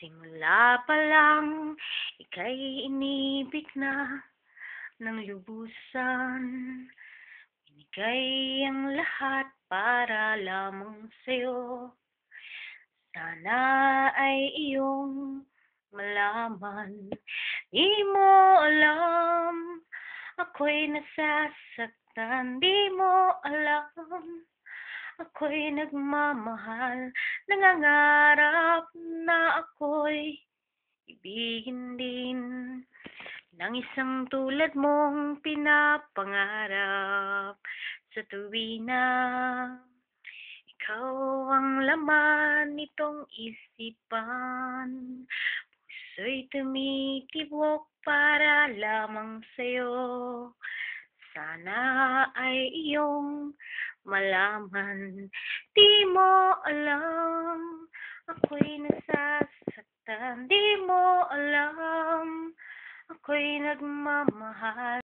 Simula pa lang, ika'y inibig na ng lubusan. Binigay ang lahat para lamang sa'yo. Sana ay iyong malaman. Di mo alam, ako'y nasasaktan. Di mo alam, ako'y nagmamahal. Nangangarap na ako'y ibigin din ng isang tulad mong pinapangarap. Sa tuwina ikaw ang laman nitong isipan, puso'y tumitibok para lamang sa'yo. Sana ay iyong malaman. Di mo alam, ako'y nasasaktan. Di mo alam, ako'y nagmamahal.